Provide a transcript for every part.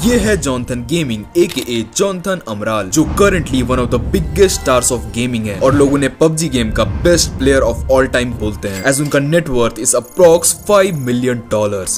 ये है Jonathan gaming AKA Jonathan Amaral, जो currently one of the biggest stars of gaming है और लोग उन्हें PUBG गेम का best player of all time बोलते हैं, एज उनका net worth is approx $5 million.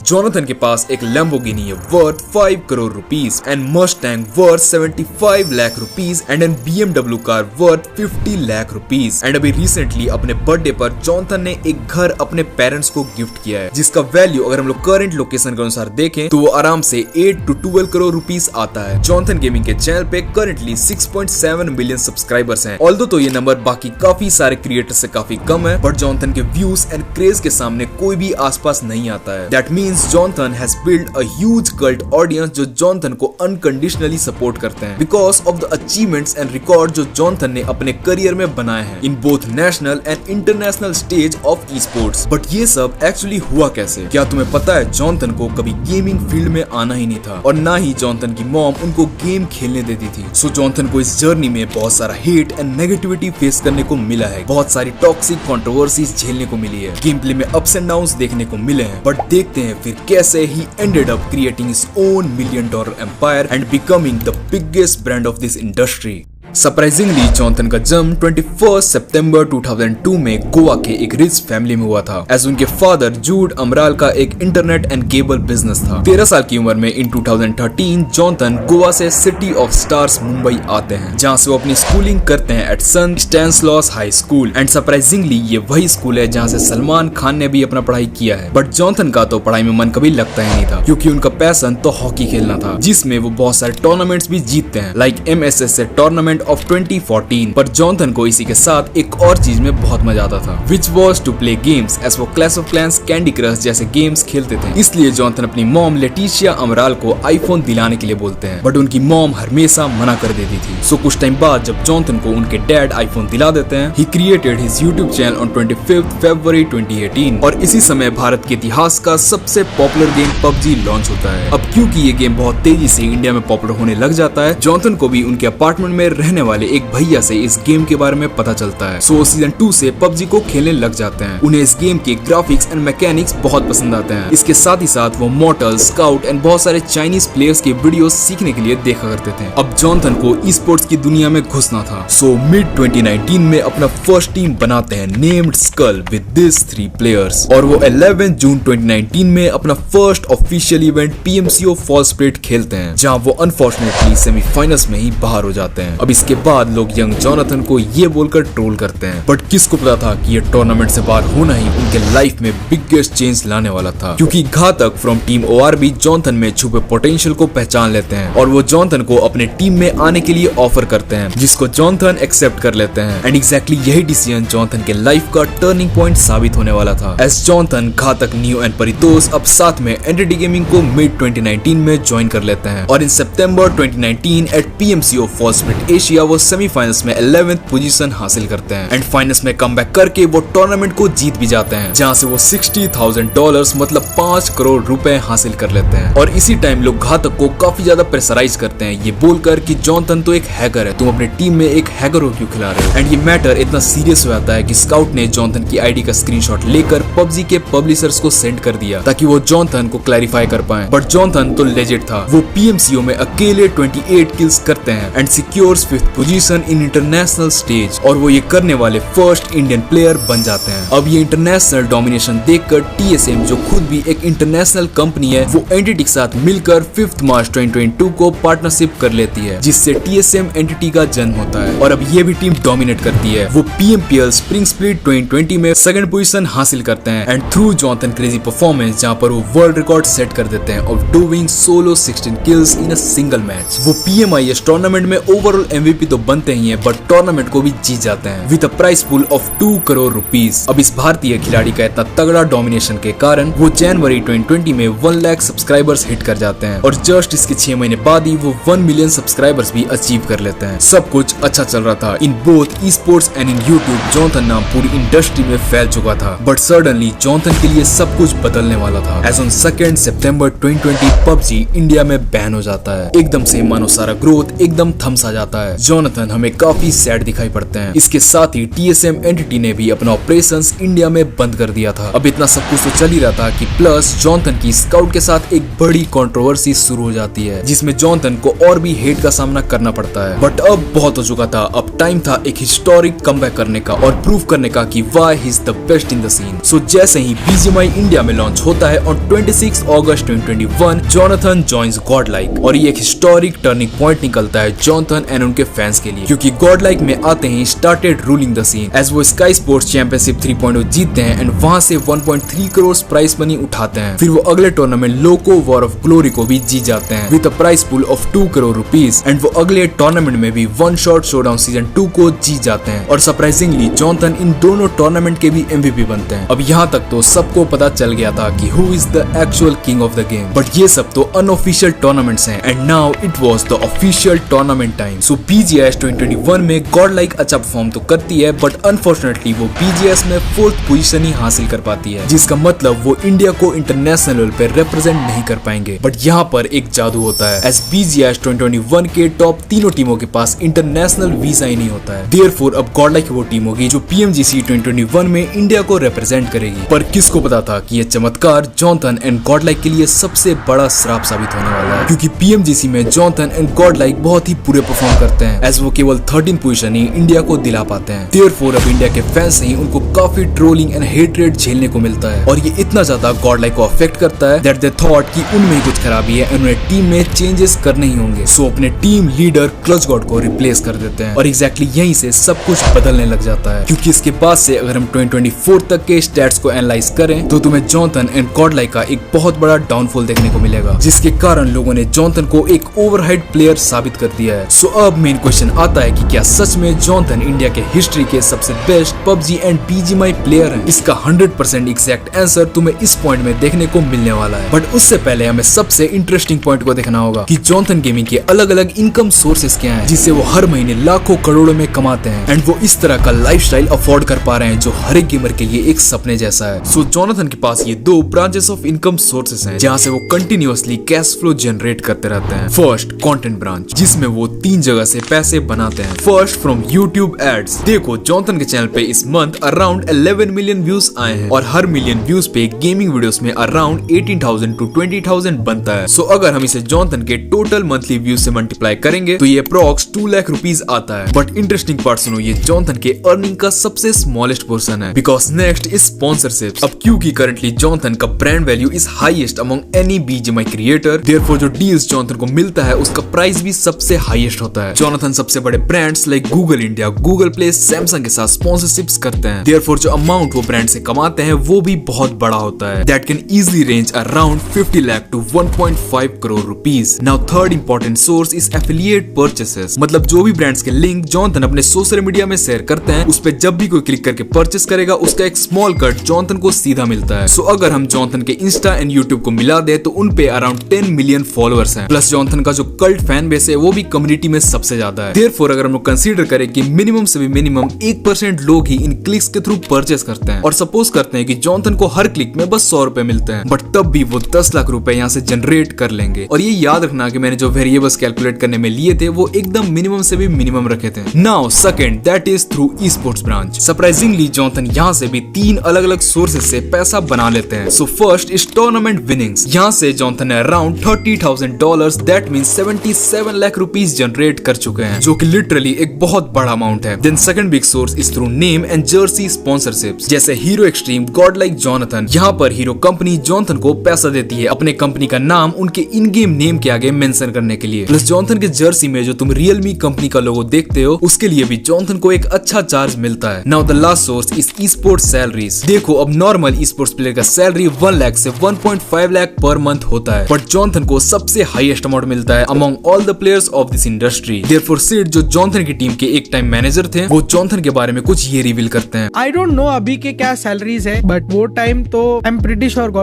Jonathan के पास एक लैम्बोर्गिनी है worth 5 crore rupees and Mustang worth 75 lakh rupees and an BMW car worth 50 lakh rupees. And अभी रिसेंटली अपने बर्थडे पर जॉनथन ने एक घर अपने पेरेंट्स को गिफ्ट किया है, जिसका वैल्यू अगर हम लोग करंट लोकेशन के अनुसार देखें तो वो आराम से 8 to 12 करोड़ रुपीस आता है। जॉनथन गेमिंग के चैनल पे करंटली 6.7 मिलियन सब्सक्राइबर्स हैं। ऑल्दो तो ये नंबर बाकी काफी सारे क्रिएटर्स से काफी कम है, बट जॉनथन के व्यूज एंड क्रेज के सामने कोई भी आसपास नहीं आता है। That means Jonathan has build a huge cult audience जो जॉनथन को अनकंडीशनली सपोर्ट करते हैं because of the achievements and record जो जॉनथन ने अपने करियर में बनाए हैं in both national and international stage of e sports. But ये सब एक्चुअली हुआ कैसे? क्या तुम्हें पता है जॉनथन को कभी गेमिंग फील्ड में आना ही नहीं था और ना ही जॉनथन की मॉम उनको गेम खेलने देती थी। सो जॉनथन को इस जर्नी में बहुत सारा हेट एंड नेगेटिविटी फेस करने को मिला है, बहुत सारी टॉक्सिक कंट्रोवर्सीज झेलने को मिली है, गेम प्ले में अप्स एंड डाउन्स देखने को मिले हैं। बट देखते हैं फिर कैसे ही ended up creating his own $1 million empire and becoming the biggest brand of this industry. Surprisingly Jonathan का जन्म 21 सितंबर 2002 में गोवा के एक रिच फैमिली में हुआ था, एज उनके फादर जूड अमराल का एक इंटरनेट एंड केबल बिजनेस था। 13 साल की उम्र में इन 2013 जॉनथन गोवा से सिटी ऑफ स्टार्स मुंबई आते हैं, जहां से वो अपनी स्कूलिंग करते हैं at Saint Stanislaus high school. And surprisingly ये वही स्कूल है जहां से सलमान खान ने भी अपना पढ़ाई किया है। बट जॉनथन का तो पढ़ाई में मन कभी लगता ही नहीं था, क्योंकि उनका पैशन तो हॉकी खेलना था, जिसमें वो बहुत सारे टूर्नामेंट्स भी जीतते हैं, लाइक MSSA टूर्नामेंट ऑफ 2014। पर जॉनथन को इसी के साथ एक और चीज में बहुत मजा आता था, which was to play games, as वो clash of clans, candy crush जैसे गेम्स खेलते थे। इसलिए जॉनथन अपनी मॉम लेटिशिया अमराल को आईफोन दिलाने के लिए बोलते हैं, बट उनकी मॉम हमेशा मना कर देती थी। सो कुछ टाइम बाद जब जॉनथन को उनके डैड आईफोन दिला देते हैं, he created his YouTube channel on 25 फरवरी 2018 और इसी समय भारत के इतिहास का सबसे पॉपुलर गेम PUBG लॉन्च होता है। अब क्योंकि ये गेम बहुत तेजी से इंडिया में पॉपुलर होने लग जाता है, जॉनथन को भी उनके अपार्टमेंट में रहने वाले एक भैया से इस गेम के बारे में पता चलता है। सो सीजन 2 से PUBG को खेलने लग जाते हैं। उन्हें इस गेम के ग्राफिक्स एंड मैकेनिक्स बहुत पसंद आते हैं। इसके साथ ही साथ वो मॉर्टल, स्काउट एंड बहुत सारे चाइनीज प्लेयर्स के वीडियोस सीखने के लिए देखा करते थे। अब जॉनथन को ई स्पोर्ट्स की दुनिया में घुसना था। सो मिड 2019 में अपना फर्स्ट टीम बनाते हैं named Skull with this 3 players, और वो 11 जून 2019 में अपना first official event PMCO fall split खेलते हैं, जहां वो अनफॉर्चुनेटली सेमीफाइनल्स में ही बाहर हो जाते हैं। अब इसके बाद लोग यंग जॉनथन को ये बोलकर ट्रोल करते हैं, बट किसको पता था कि ये टूर्नामेंट से बाहर होना ही उनके लाइफ में बिगेस्ट चेंज लाने वाला था, क्योंकि घातक फ्रॉम टीम ORB जॉनथन में छुपे पोटेंशियल को पहचान लेते हैं और वो जॉनथन को अपने टीम में आने के लिए ऑफर करते हैं, जिसको जॉनथन एक्सेप्ट कर लेते हैं। एंड एग्जैक्टली यही डिसीजन जॉनथन के लाइफ का टर्निंग पॉइंट साबित होने वाला था, एज जॉनथन, घातक, न्यू एंड परितोष अब साथ में एनटीटी गेमिंग को मिड 2019 में ज्वाइन कर लेते हैं और इन सितंबर 2019 at PMCO fall split Asia वो सेमीफाइनल्स में 11th पोजीशन हासिल करते हैं एंड फाइनल्स में कमबैक करके वो टूर्नामेंट को जीत भी जाते हैं, जहां से वो $60,000 मतलब 5 करोड़ रुपए हासिल कर लेते हैं। और इसी टाइम लोग घातक को काफी ज्यादा प्रेशराइज करते हैं, ये बोलकर कि जॉनथन तो एक हैकर है, तुम अपनी टीम में एक हैकर को क्यों खिला रहे हो। एंड ये मैटर इतना सीरियस हो जाता है कि स्काउट ने जॉनथन की आईडी का स्क्रीनशॉट लेकर PUBG के पब्लिशर्स को सेंड कर दिया ताकि वो जॉनथन को क्लैरिफाई कर पाए। बट जॉनथन तो लेजेंड था, वो PMCO में अकेले 28 किल्स करते हैं and secures 5th position in international stage, और वो ये करने वाले फर्स्ट इंडियन प्लेयर बन जाते हैं। अब ये इंटरनेशनल डोमिनेशन देखकर TSM, जो खुद भी एक इंटरनेशनल कंपनी है, वो एंटिटी के साथ मिलकर 5 मार्च 2022 को पार्टनरशिप कर लेती है, जिससे TSM एंटिटी का जन्म होता है और अब ये भी टीम डोमिनेट करती है। वो PMPL स्प्रिंग स्प्लिट 2020 में 2nd पोजीशन हासिल करते हैं and through Jonathan crazy performance, जहां पर वो वर्ल्ड रिकॉर्ड सेट कर देते हैं of doing solo 16 kills in a single match. वो PMIS टूर्नामेंट में ओवरऑल MVP तो बनते ही हैं, बट टूर्नामेंट को भी जीत जाते हैं with a price pool of 2 crore rupees. अब इस भारतीय खिलाड़ी का इतना तगड़ा डोमिनेशन के कारण वो जनवरी 2020 में 1 लाख सब्सक्राइबर्स हिट कर जाते हैं और जस्ट इसके 6 महीने बाद ही वो 1 मिलियन सब्सक्राइबर्स भी अचीव कर लेते हैं। सब कुछ अच्छा चल रहा था in both e sports and in YouTube. Jonathan नाम पूरी इंडस्ट्री में फैल चुका था, बट सडनली जॉनथन के लिए सब कुछ बदलने वाला था, एज ऑन 2 सितंबर 2020 PUBG इंडिया में बैन हो जाता है। एकदम से मानो सारा ग्रोथ एकदम थम सा जाता है। है। जॉनथन हमें काफी सैड दिखाई पड़ते हैं। इसके साथ ही TSM एंटिटी ने भी अपना ऑपरेशंस इंडिया में बंद कर दिया था। अब इतना सब कुछ तो चल ही रहा था कि प्लस जॉनथन की स्काउट के साथ एक बड़ी कंट्रोवर्सी शुरू हो जाती है, जिसमें जॉनथन को और भी हेट का सामना करना पड़ता है। बट अब बहुत हो चुका था, अब टाइम था एक हिस्टोरिक कमबैक करने का और प्रूव करने का कि why he is the best in the scene. So जैसे ही BGMI इंडिया में लॉन्च होता है ऑन 26 अगस्त 2021, जॉनथन जॉइंस गॉडलाइक और ये एक हिस्टोरिक टर्निंग पॉइंट निकलता है जॉनथन एंड उनके फैंस के लिए, क्योंकि गॉडलाइक में आते ही started ruling the scene as वो स्काई स्पोर्ट्स चैंपियनशिप 3.0 जीतते हैं एंड वहां से 1.3 करोड़ प्राइस मनी उठाते हैं। फिर वो अगले tournament loco war of glory को भी जीत जाते हैं with a price pool of 2 crore rupees and वो अगले टूर्नामेंट में भी वन शॉट शोडाउन सीजन 2 को जीत जाते हैं और सरप्राइजिंगली जॉनथन इन दोनों टूर्नामेंट के भी MVP बनते हैं। अब यहाँ तक तो सबको पता चल गया था कि who is the actual king of the game, but ये सब तो अनऑफिशियल टूर्नामेंट्स हैं and now it was the official tournament time. So BGS 2021 में गॉडलाइक अच्छा परफॉर्म तो करती है, बट अनफॉर्चुनेटली वो BGS में 4th पोजीशन ही हासिल कर पाती है, जिसका मतलब वो इंडिया को इंटरनेशनल लेवल पे रिप्रेजेंट नहीं कर पाएंगे। बट यहाँ पर एक जादू होता है, एज BGS 2021 के टॉप तीनों टीमों के पास इंटरनेशनल वीजा ही नहीं होता है। देयरफॉर अब गॉडलाइक वो टीम होगी जो PMGC 2021 में इंडिया को रिप्रेजेंट करेगी। पर किसको पता था कि ये चमत्कार जॉनथन एंड गॉडलाइक के लिए सबसे बड़ा श्राप साबित होने वाला है, क्योंकि PMGC में जॉनथन एंड गॉडलाइक बहुत ही पूरे परफॉर्म करते हैं एज वो केवल 13 पोजीशन ही इंडिया को दिला पाते हैं। देयरफॉर अब इंडिया के फैंस से ही उनको काफी ट्रोलिंग एंड हेटरेट झेलने को मिलता है और ये इतना ज्यादा गॉडलाइक को अफेक्ट करता है दैट दे थॉट कि उनमें ही कुछ खराबी है, उन्हें टीम में चेंजेस करने ही होंगे। सो अपने टीम लीडर क्लच गॉड को रिप्लेस कर देते हैं और एग्जैक्टली यहीं से सब कुछ बदलने लग जाता है, क्योंकि इसके बाद से अगर हम 2024 तक के स्टैट्स को एनालाइज करें तो तुम्हें जॉनथन एंड गॉडलाइक का एक बहुत बड़ा डाउनफॉल देखने को मिलेगा, जिसके कारण लोगों ने जॉनथन को एक ओवरहाइड प्लेयर साबित कर दिया है। सो अब मेन क्वेश्चन आता है कि क्या सच में जॉनथन इंडिया के हिस्ट्री के सबसे best PUBG and BGMI player हैं? इसका 100% एग्जैक्ट आंसर तुम्हें इस पॉइंट में देखने को मिलने वाला है। बट उससे पहले हमें सबसे इंटरेस्टिंग पॉइंट को देखना होगा कि जॉनथन गेमिंग के अलग अलग इनकम सोर्सेस क्या हैं, जिससे वो हर महीने लाखों करोड़ों में कमाते हैं एंड वो इस तरह का लाइफस्टाइल अफोर्ड कर पा रहे हैं जो हर एक गेमर के लिए एक सपने जैसा है। सो जॉनथन के पास ये 2 ब्रांचेस ऑफ इनकम सोर्सेस हैं जहाँ से वो कंटिन्यूअसली कैश फ्लो जनरेट करते रहते हैं। फर्स्ट, कंटेंट ब्रांच, जिसमें वो 3 जगह से पैसे बनाते हैं। First, from YouTube ads. देखो जॉनथन के चैनल पे इस मंथ अराउंड 11 मिलियन व्यूज आए हैं और हर मिलियन व्यूज पे गेमिंग वीडियोस में अराउंड 18,000 to 20,000 बनता है। सो अगर हम इसे जॉनथन के टोटल मंथली व्यूज से मल्टीप्लाई करेंगे तो ये अप्रॉक्स 2 लाख रुपीज आता है। बट इंटरेस्टिंग पार्ट सुनो, ये जॉनथन के अर्निंग का सबसे स्मॉलेस्ट पोर्शन है, बिकॉज नेक्स्ट इज स्पॉन्सरशिप्स। अब क्योंकि करंटली जॉनथन का brand value is highest among any BGMI creator, therefore जो डील्स जॉनथन को मिलता है उसका प्राइस भी सबसे हाईएस्ट होता है। जॉनथन सबसे बड़े brands like Google India, Google play, Samsung के साथ स्पॉन्सरशिप्स करते हैं। देयरफॉर जो अमाउंट वो ब्रांड से कमाते हैं वो भी बहुत बड़ा होता है, that can easily range around 50 lakh to 1.5 crore rupees. Now third important source is affiliate purchases, मतलब जो भी ब्रांड्स के लिंक जॉनथन अपने सोशल मीडिया में शेयर करते हैं उस पे जब भी कोई क्लिक करके परचेस करेगा उसका एक स्मॉल कट जॉनथन को सीधा मिलता है। सो अगर हम जॉनथन के इंस्टा एंड यूट्यूब को मिला दे तो उन पे अराउंड 10 मिलियन फॉलोअर्स हैं, प्लस जॉनथन का जो कल्ट फैन बेस है वो भी कम्युनिटी में सबसे ज्यादा है। देयरफॉर अगर हम लोग कंसीडर करें कि मिनिमम से भी मिनिमम 1% लोग ही इन क्लिक्स के थ्रू परचेस करते हैं और सपोज करते हैं कि जॉनथन को हर क्लिक में बस 100 रुपए मिलते हैं, बट तब भी वो 10 लाख रुपए यहाँ से जनरेट कर लेंगे। और ये याद रखना कि मैंने जो वेरिएबल्स कैलकुलेट करने में लिए थे वो एकदम मिनिमम से भी मिनिमम रखे थे। Now second, that is through e sports branch. Surprisingly Jonathan यहाँ से भी 3 अलग अलग सोर्सेज से पैसा बना लेते हैं। So first is tournament winnings. यहाँ से जॉनथन ने around $30,000 that means 77 lakh rupees generate कर चुके हैं, जो कि लिटरली एक बहुत बड़ा अमाउंट है। Then second big source is through name and jersey sponsorships, जैसे हीरो एक्सट्रीम, गॉडलाइक जॉनथन। यहाँ पर हीरो कंपनी जॉनथन को पैसा देती है अपने कंपनी का नाम उनके इन गेम नेम के आगे मेंशन करने के लिए। प्लस जॉनथन के जर्सी में जो तुम रियलमी कंपनी का लोगो देखते हो उसके लिए भी जॉनथन को एक अच्छा चार्ज मिलता है। Now the last source is e sports salaries. देखो अब नॉर्मल ई स्पोर्ट्स प्लेयर का सैलरी 1 लाख से 1.5 लाख पर मंथ होता है, बट जॉनथन को सबसे हाईएस्ट अमाउंट मिलता है among all the players of this industry. Therefore Sid जो जॉनथन की टीम के एक टाइम मैनेजर थे वो जॉनथन के बारे में कुछ ये रिवील करते हैं। आई डोंट नो अभी के क्या सैलरीज है, बट वो टाइम तो I am pretty sure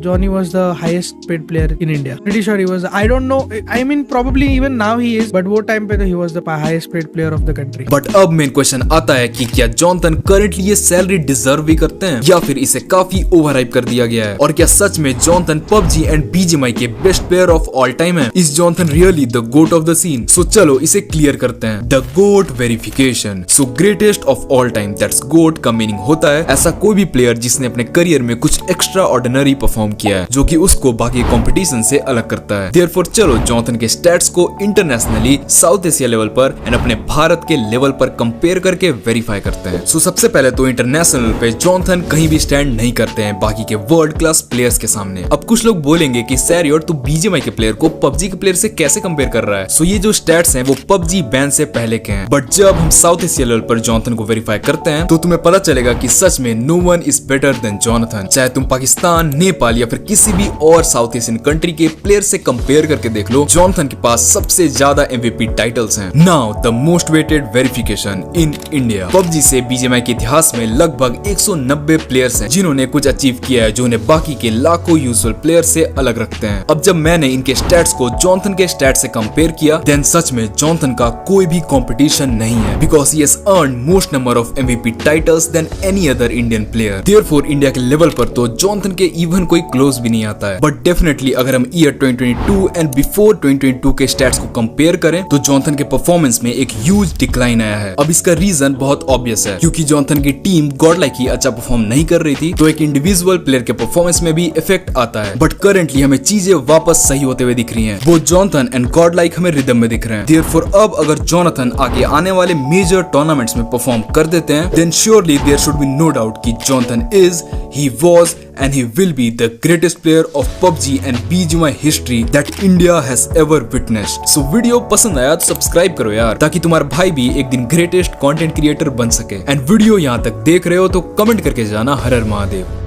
Johnny was the highest paid player in India. Pretty sure he was. I don't know, I mean probably even now he is, but वो time पे तो he was the highest paid player of the country. But अब main question आता है कि क्या Jonathan currently ये salary deserve भी करते हैं या फिर इसे काफी ओवरहाइप कर दिया गया है, और क्या सच में जॉनथन PUBG एंड BGMI के best player of all time है? Is Jonathan really the GOAT of the scene? So चलो चलो इसे क्लियर करते हैं। The GOAT verification. So greatest of all time, that's GOAT का मीनिंग होता है ऐसा कोई भी प्लेयर जिसने अपने करियर में कुछ एक्स्ट्रा ऑर्डिनरी परफॉर्म किया है जो कि उसको बाकी कंपटीशन से अलग करता है। देयरफॉर चलो जॉनथन के स्टैट्स को इंटरनेशनली साउथ एशिया लेवल पर एंड अपने भारत के लेवल पर कंपेयर करके वेरीफाई करते हैं। सो सबसे पहले तो इंटरनेशनल पे जॉनथन कहीं भी स्टैंड नहीं करते हैं बाकी के वर्ल्ड क्लास प्लेयर्स के सामने। अब कुछ लोग बोलेंगे कि सर यार तू बीजीएमआई के प्लेयर को पबजी के प्लेयर से कैसे कंपेयर कर रहा है। सो ये जो स्टैट्स हैं वो पबजी बैन से पहले के हैं, बट जब हम साउथ एशिया लेवल पर जॉनथन को वेरीफाई करते हैं तो तुम्हें पता चलेगा कि सच में no one is better than Jonathan. चाहे तुम पाकिस्तान, नेपाल या फिर किसी भी और साउथ एशियन कंट्री के प्लेयर से कंपेयर करके देख लो, जॉनथन के पास सबसे ज्यादा एमवीपी टाइटल्स हैं। Now the most awaited verification in India. PUBG से बीजीएमआई के इतिहास में लगभग 190 प्लेयर्स हैं जिन्होंने कुछ अचीव किया है जो उन्हें बाकी के लाखों यूजुअल प्लेयर से अलग रखते हैं। अब जब मैंने इनके स्टैट्स को जॉनथन के स्टैट्स से कंपेयर किया देन सच में जॉनथन का कोई भी कंपटीशन नहीं है because he has earned most number of MVP titles than any other Indian player. Therefore India के लेवल पर तो जॉनथन के इवन कोई क्लोज भी नहीं आता है। बट डेफिनेटली अगर हम ईयर 2022 एंड बिफोर 2022 के स्टैट्स को कंपेयर करें तो जॉनथन के परफॉर्मेंस में एक ह्यूज डिक्लाइन आया है। अब इसका रीजन बहुत ऑब्वियस है, क्योंकि जॉनथन की टीम गॉड लाइक ही अच्छा परफॉर्म नहीं कर रही थी तो एक इंडिविजुअल प्लेयर के परफॉर्मेंस में भी इफेक्ट आता है। बट करेंटली हमें चीजें वापस सही होते हुए दिख रही हैं। वो जॉनथन एंड गॉड लाइक हमें रिदम में दिख रहे हैं। देयरफॉर अब अगर जॉनथन आगे आने वाले मेजर टूर्नामेंट्स में परफॉर्म कर देते हैं then surely there should be no doubt कि Jonathan is, he was and he will be the greatest player of PUBG and BGMI history that India has ever witnessed. So video पसंद आया तो subscribe करो यार, ताकि तुम्हारा भाई भी एक दिन ग्रेटेस्ट कंटेंट क्रिएटर बन सके। एंड वीडियो यहाँ तक देख रहे हो तो कमेंट करके जाना हर हर महादेव।